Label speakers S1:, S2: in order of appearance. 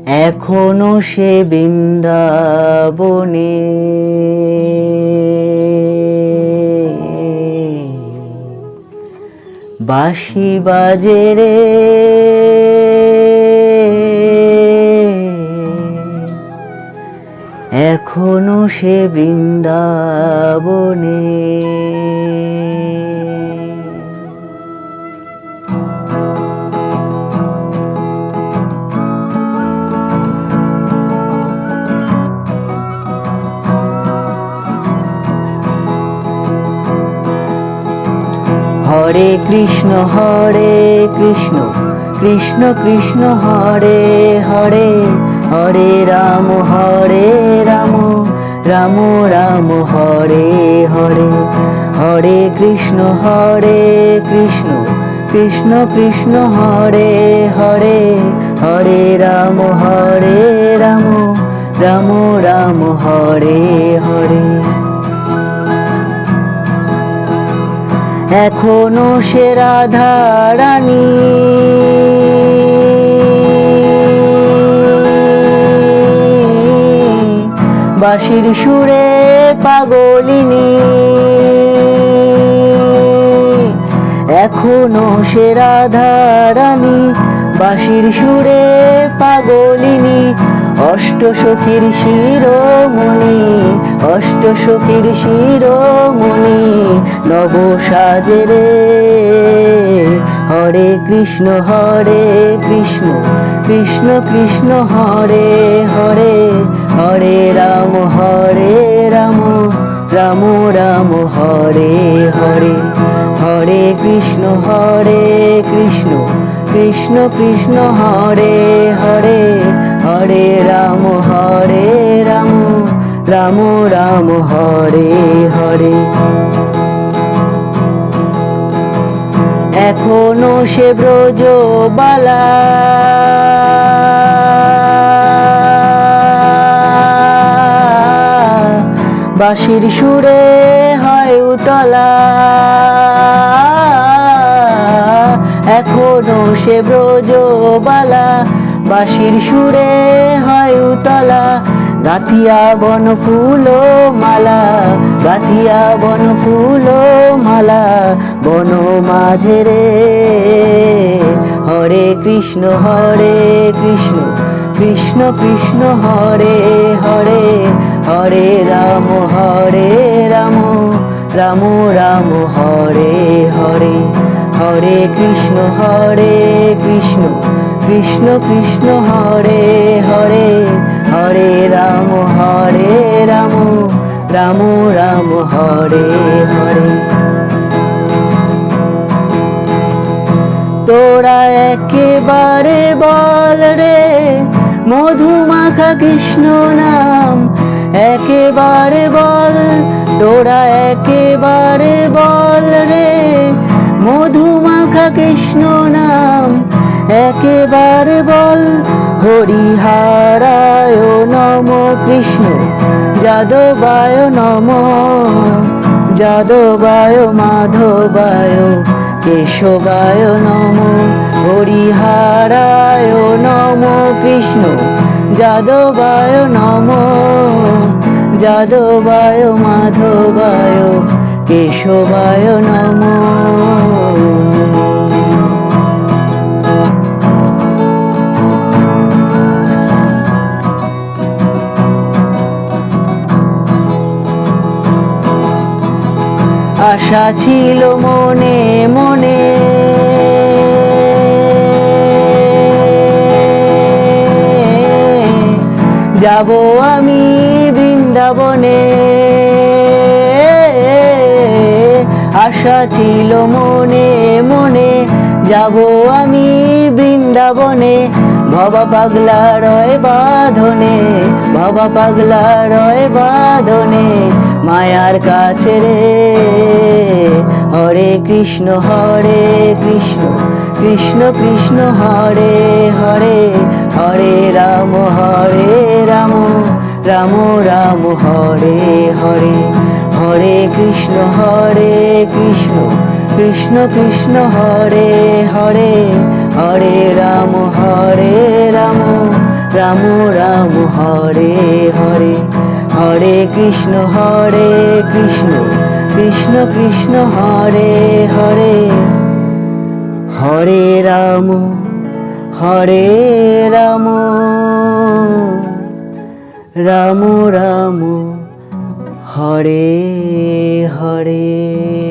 S1: এখনো সে বৃন্দাবনে বাঁশি বাজে রে, এখনো সে বৃন্দাবনে। হরে কৃষ্ণ কৃষ্ণ কৃষ্ণ হরে হরে, হরে রাম রাম রাম হরে হরে। হরে কৃষ্ণ কৃষ্ণ কৃষ্ণ হরে হরে, হরে রাম রাম রাম হরে হরে। এখনো সে রাধা রানী বাঁশির সুরে পাগলিনী, এখনো সে রাধা রানী বাঁশির সুরে পাগলিনী। অষ্টসখীর শিরোমণি, অষ্টসখীর শিরোমণি নব সাজে রে। হরে কৃষ্ণ কৃষ্ণ কৃষ্ণ হরে হরে, হরে রাম রাম রাম হরে হরে। হরে কৃষ্ণ কৃষ্ণ কৃষ্ণ হরে হরে, হরে রাম রাম রাম হরে হরে। এখনো সে ব্রজবালা বাঁশির সুরে হয় উতলা, এখনো সে ব্রজবালা বাঁশির সুরে হয় উতলা। গাথিয়া বন ফুল মালা, গাথিয়া বন ফুল মালা বন মাঝে রে। হরে কৃষ্ণ কৃষ্ণ কৃষ্ণ হরে হরে, হরে রাম রাম রাম হরে হরে। হরে কৃষ্ণ কৃষ্ণ কৃষ্ণ হরে হরে, হরে রাম রাম রাম হরে হরে। তোরা একেবারে বল রে মধুমাখা কৃষ্ণ নাম, একেবারে বল তোরা একেবারে বল রে মধুমাখা কৃষ্ণ নাম, একেবারে বল। হরিহারায় নম কৃষ্ণ যাদবায় নম, যাদবায় মাধবায় কেশবায় নম। হরিহারায় নম কৃষ্ণ যাদবায় নম, যাদবায় মাধবায় কেশবায় নম। আশা ছিল মনে মনে যাব আমি বৃন্দাবনে, আশা ছিল মনে মনে যাব আমি বৃন্দাবনে। ভবা পাগলা রয় বাঁধনে, ভবা পাগলা রয় বাঁধনে মায়ার কাছে রে। হরে কৃষ্ণ কৃষ্ণ কৃষ্ণ হরে হরে, হরে রাম রাম রাম হরে হরে। হরে কৃষ্ণ কৃষ্ণ কৃষ্ণ হরে হরে, হরে রাম রাম রাম হরে হরে, হরে কৃষ্ণ কৃষ্ণ কৃষ্ণ হরে হরে, হরে রাম রাম রাম হরে হরে।